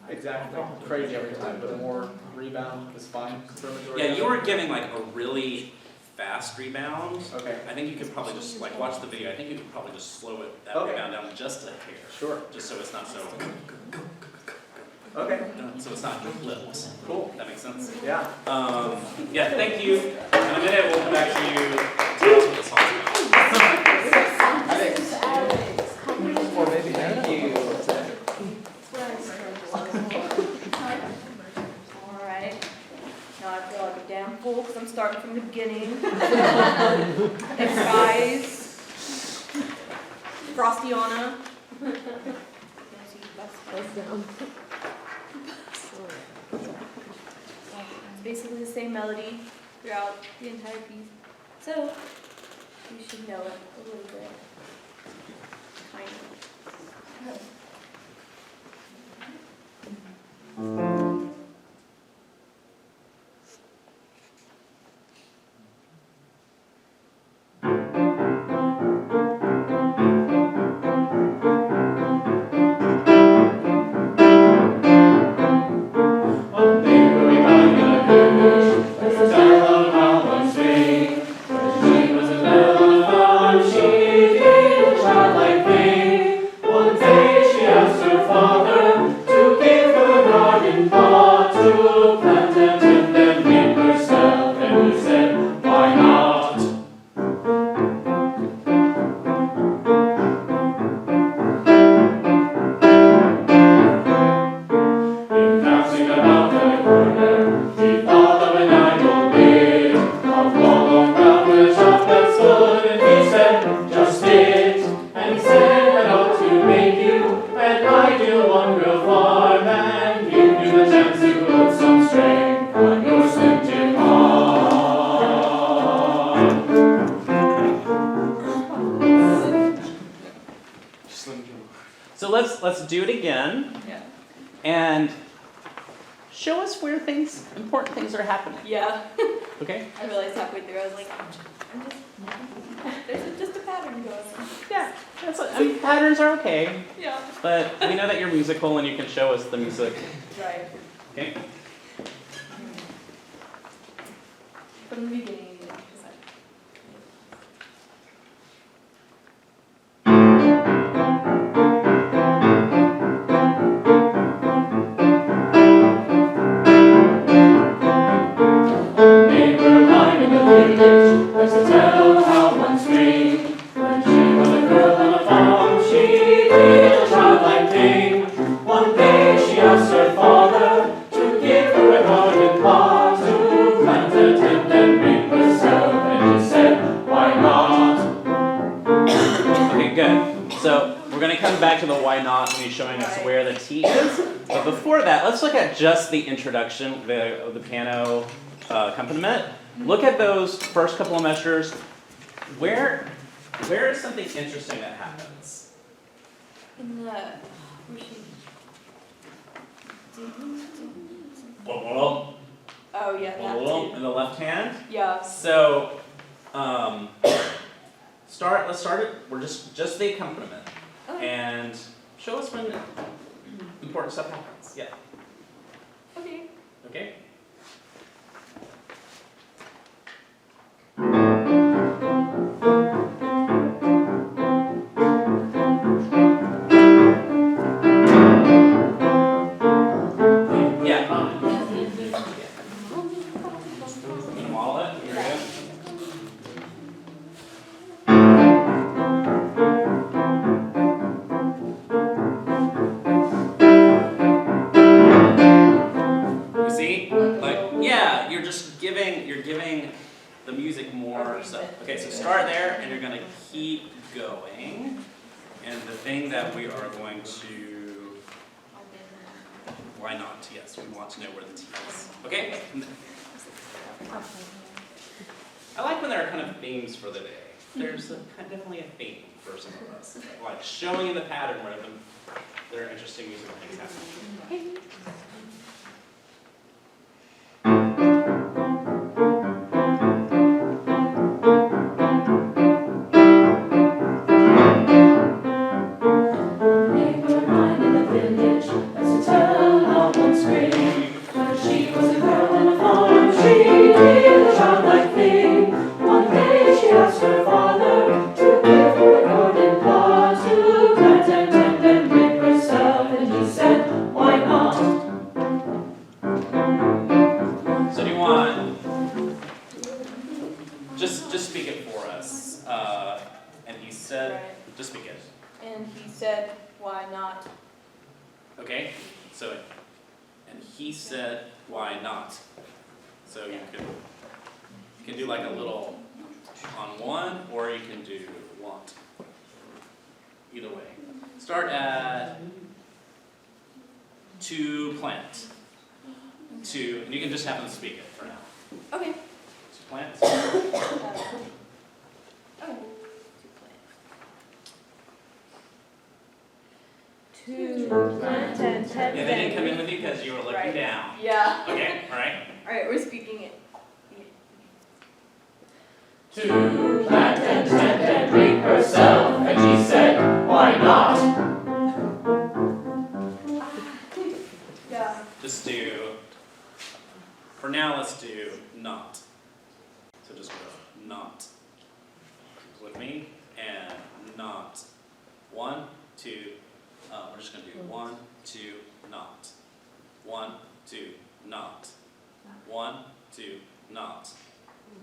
exactly crazy every time, but a more rebound is fine for a majority. Yeah, you were giving like a really fast rebound. Okay. I think you could probably just like watch the video. I think you could probably just slow it that Okay. rebound down just a hair. Sure. Just so it's not so. Okay. So it's not flipped. Cool. That makes sense. Yeah. Yeah. Thank you. In a minute, we'll come back to you. Tell us what the song's about. Or maybe thank you. Alright. Now I feel like a damn fool because I'm starting from the beginning. Thanks, guys. Frostiana. It's basically the same melody throughout the entire piece. So, you should know it a little bit. Kind of. So let's do it again. Yeah. And show us where important things are happening. Yeah. Okay? I realized halfway through, I was like, there's just a pattern going on. Yeah. I mean, patterns are okay, Yeah. but we know that you're musical and you can show us the music. Right. Okay? From the beginning. Showing us where the T is. But before that, let's look at just the introduction of the piano accompaniment. Look at those first couple of measures. Where is something interesting that happens? In the oh yeah, that too. In the left hand. Yeah. So let's start it. We're just the accompaniment. Okay. And show us when important stuff happens. Yeah. Okay. Okay? Yeah. You can model it. Here we go. You're giving the music more stuff. Okay, so start there, and you're going to keep going. And the thing that we are going to Why not? Yes, we want to know where the T is. Okay? I like when there are kind of themes for the day. There's definitely a theme for some of us. Like showing in the pattern where there are interesting musical things happening. Just speak it for us. And he said, just speak it. And he said, why not? Okay? So, and he said, why not? So you can do like a little on one, or you can do want. Either way. Start at to plant. To, and you can just have them speak it for now. Okay. To plant. To plant and tend. Yeah, they didn't come in with you because you were looking Right. down. Yeah. Okay, alright. Alright, we're speaking it. To plant and tend and reap herself, and she said, why not? Yeah. Just do, for now let's do not. So just go not. With me, and not. 1, 2, we're just going to do 1, 2, not. 1, 2, not. 1, 2, not.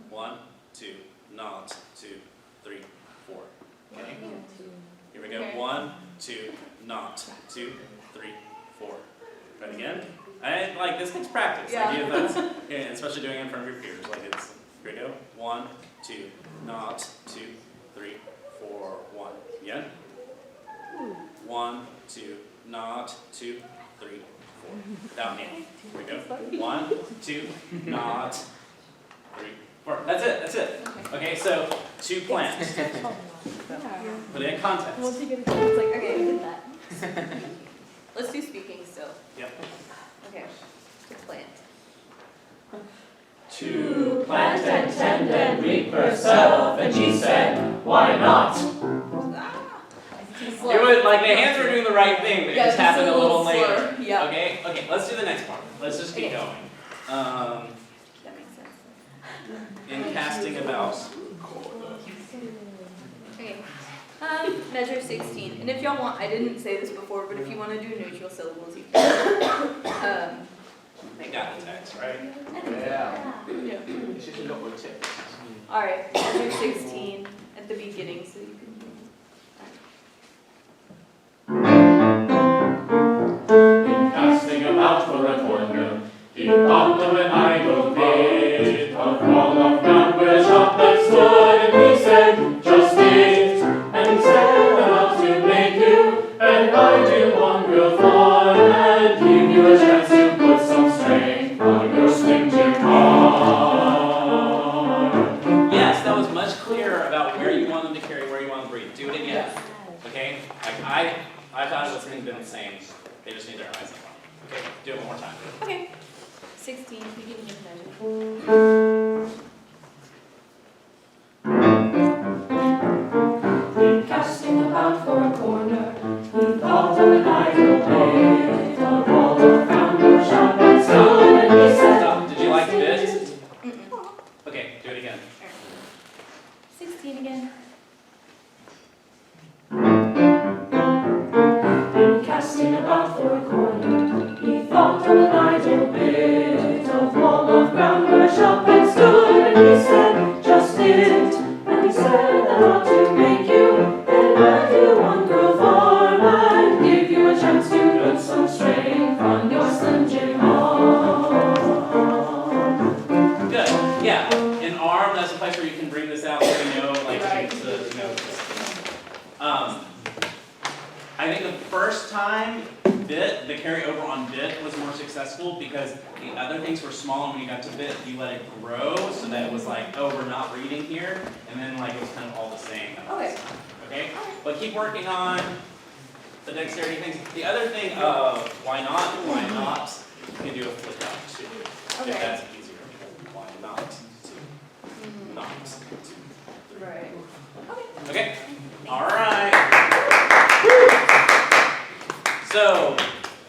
1, 2, not. 2, 3, 4. Okay? Here we go. Okay. 1, 2, not. 2, 3, 4. Right again? I like this takes practice. Yeah. Like, that's, yeah, especially doing it in front of your peers. Like it's here we go. 1, 2, not. 2, 3, 4, 1. Again. 1, 2, not. 2, 3, 4. Without me. Here we go. 1, 2, not. 3, 4. That's it. That's it. Okay. So to plant. Put it in context. Once you get it, it's like, okay, Okay. we did that. Let's do speaking still. Yep. Okay. To plant. To plant and tend and reap herself, and she said, why not? You would like the hands were doing the right thing, but it just happened a little later. Yeah. Okay. Okay. Let's do the next part. Let's just keep Okay. going. That makes sense. In casting about. Okay. Measure 16. And if y'all want, I didn't say this before, but if you want to do neutral syllables, you can. They got the text, right? Yeah. Yeah. It's just a little tip. Alright, measure 16 at the beginning so you can. In casting about for a corner, he thought of an idle bit, a wall of ground where a shop had stood, and he said, just it. And he said, I'm out to make you, and I do one real farm, and give you a chance to put some strength on your slim Jim arm. Yes, that was much clearer about where you want them to carry, where you want them to breathe. Do it again. Okay? Like I thought it was been the same. They just need their eyes on. Okay, do it one more time. Okay. 16, beginning of measure. In casting about for a corner, he thought of an idle bit, a wall of ground where a shop had stood, and he said, Stop. Did you like this? Mm-mm. Okay, do it again. 16 again. in casting about for a corner, he thought of an idle bit, a wall of ground where a shop had stood, and he said, just it. And he said, I ought to make you, and I do one girl farm, and give you a chance to put some strength on your slim Jim arm. Good. Yeah. An arm, that's a place where you can bring this out so you know, like, Right. I think the first time bit, the carryover on bit was more successful because the other things were small, and when you got to bit, you let it grow so that it was like, oh, we're not reading here, and then like it was kind of all the same. Okay. Okay? But keep working on the dexterity things. The other thing of why not, you can do a flip out too. Okay. If that's easier. Why not to not to. Right. Okay? Alright. So,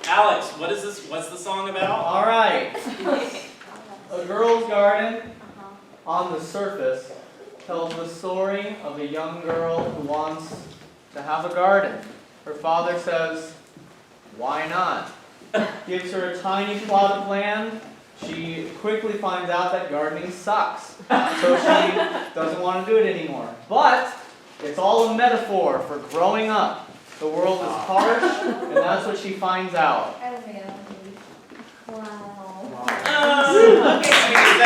Alex, what's the song about? All right. A girl's garden on the surface tells the story of a young girl who wants to have a garden. Her father says, why not? Gives her a tiny plot of land. She quickly finds out that gardening sucks. So she doesn't want to do it anymore. But it's all a metaphor for growing up. The world is harsh, and that's what she finds out. Wow. Okay, is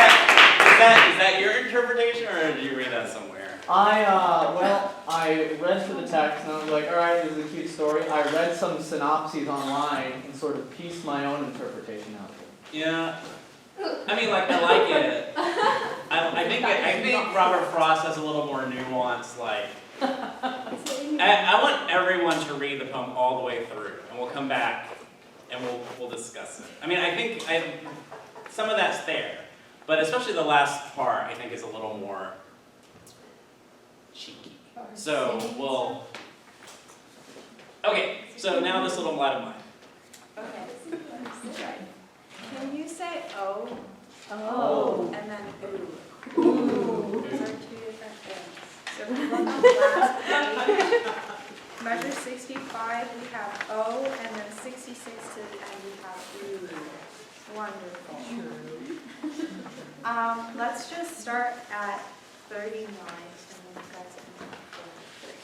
that your interpretation, or did you read that somewhere? I read through the text and I was like, all right, this is a cute story. I read some synopses online and sort of pieced my own interpretation out. Yeah. I mean, like, I like it. I think Robert Frost has a little more nuance, like, I want everyone to read the poem all the way through, and we'll come back and we'll discuss it. I mean, I think some of that's there, but especially the last part, I think, is a little more cheeky. So okay, so now this little light of mine. Okay. Can you say oh? Oh. And then ooh. Ooh. Those are two different things. So we look on the last page. Measure 65, we have O, and then 66 to the end, we have ooh. Wonderful. Let's just start at 39, and then you guys can go first.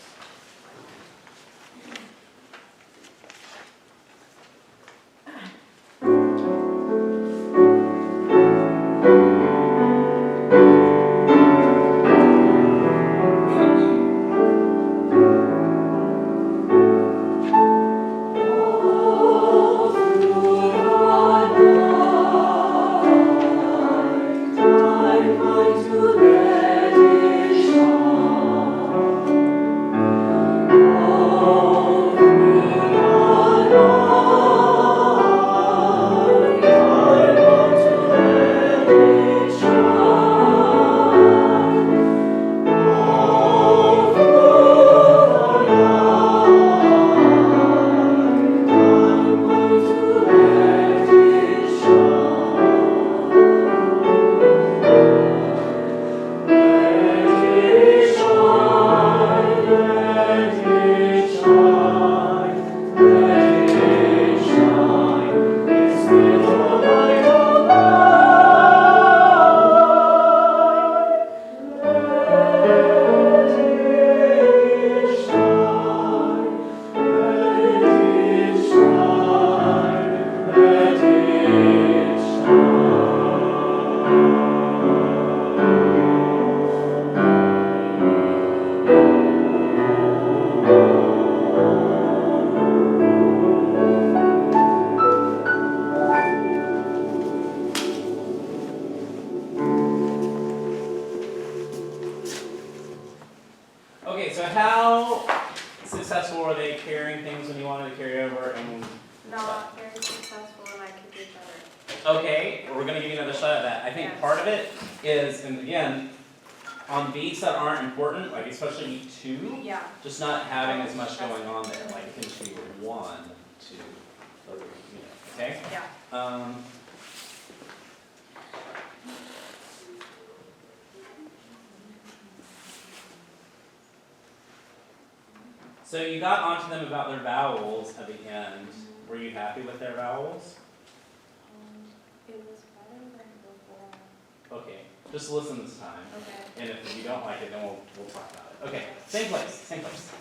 Okay, so how successful were they carrying things when you wanted to carry over and Not very successful, and I could do better. okay, we're gonna give you another shot at that. I think Yes. part of it is, and again, on beats that aren't important, like especially beat 2, Yeah. just not having as much going on there. Like it can just be 1, 2, 3, okay? Yeah. So you got onto them about their vowels at the end. Were you happy with their vowels? It was better than before. Okay, just listen this time. Okay. And if you don't like it, then we'll talk about it. Okay, same place, same place.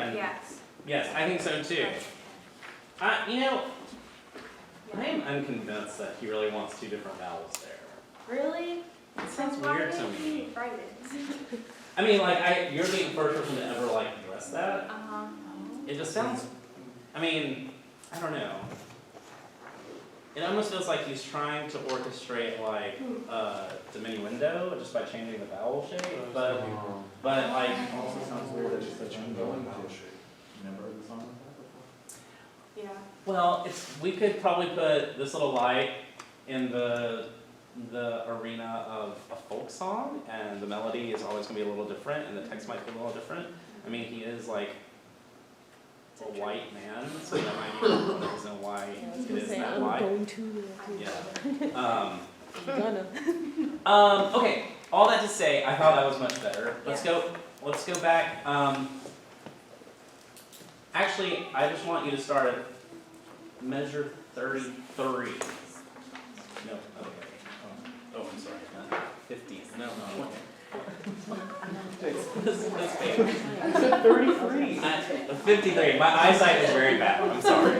And Yes. yes, I think so too. You know, I am unconvinced that he really wants two different vowels there. Really? It sounds Why weird did to me. you write it? I mean, like, you're the first person to ever, like, address that. It just sounds, I mean, I don't know. It almost feels like he's trying to orchestrate, like, diminuendo just by changing the vowel shape, but like, Also sounds weird that she's changing the vowel shape. Never heard the song like that before? Yeah. well, we could probably put this little light in the arena of a folk song, and the melody is always gonna be a little different, and the text might be a little different. I mean, he is like a white man, so that might be the reason why it is that white. Going to. Yeah. Gonna. Okay, all that to say, I thought that was much better. Let's go back. Actually, I just want you to start at measure 33. No, okay. Oh, I'm sorry. 50. No. This page. 33. 53. My eyesight is very bad. I'm sorry.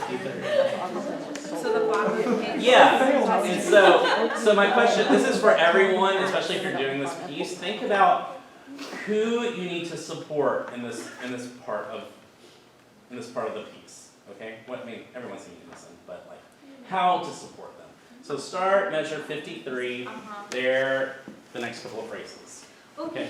53. So the bottom of the page. Yeah, and so my question, this is for everyone, especially if you're doing this piece, think about who you need to support in this part of the piece. Okay? What I mean, everyone's going to listen, but like how to support them. So start measure 53, there, the next couple of phrases. Okay.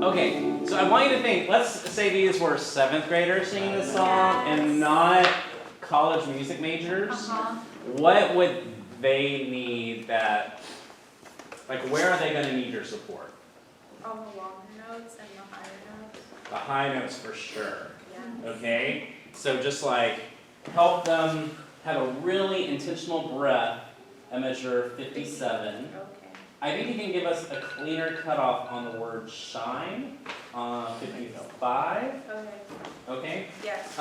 Okay, so I want you to think, let's say these were 7th graders singing this song and not college music majors. What would they need that, like where are they going to need your support? All the longer notes and the higher notes. The high notes for sure. Yeah. Okay? So just like help them have a really intentional breath at measure 57. Okay. I think you can give us a cleaner cutoff on the word shine on 55. Okay. Okay? Yes.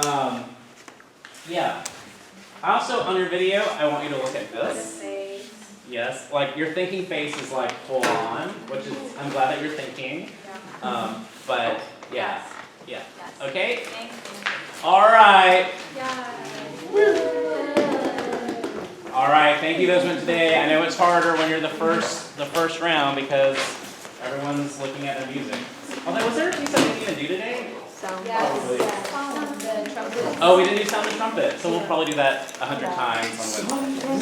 Yeah. Also, on your video, I want you to look at The this. face. Yes, like your thinking face is like full on, which is, I'm glad that you're thinking. Yeah. But yeah, yeah. Okay? Thank you. All right. Yeah. All right, thank you, those went today. I know it's harder when you're the first round because everyone's looking at their music. Although, was there a piece that we didn't even do today? Probably. Oh, we didn't do sound and trumpet, so we'll probably do that 100 times on Wednesday.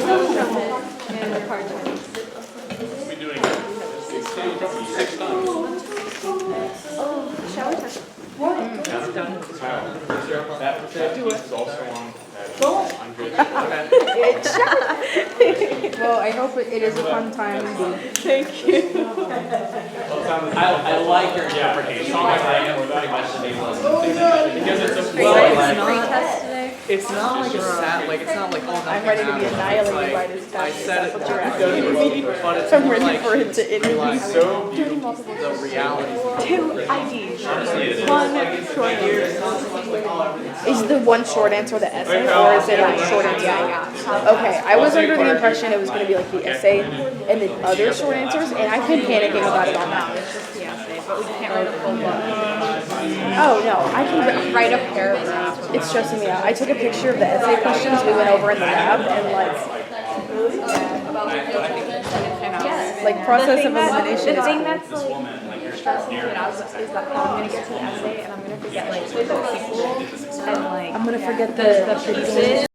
We're doing 6 times. Oh, shall we touch? That piece is also on. Well, I hope it is a fun time. Thank you. I like your interpretation. I am pretty much the name Because it's a It's not like a sad, like it's not like oh I'm ready to be annihilated by this I guy. said it, That's what you're asking me. but it's I'm more ready like for it to end. realize so the reality. 2 IDs. Honestly, it is. One short answer. Is the one short answer the essay, or is it like short answer? Okay, I was under the impression it was going to be like the essay and then other short answers, and I've been panicking about it all night. It's just the essay, but we can't write a full book. Oh no, I can write a paragraph. It's stressing me out. I took a picture of the essay questions we went over in the lab, and like process of elimination. The thing that's This like woman, like you're stressing me near out is that how I'm gonna get to the essay and I'm gonna forget like the people and like I'm gonna forget the pieces.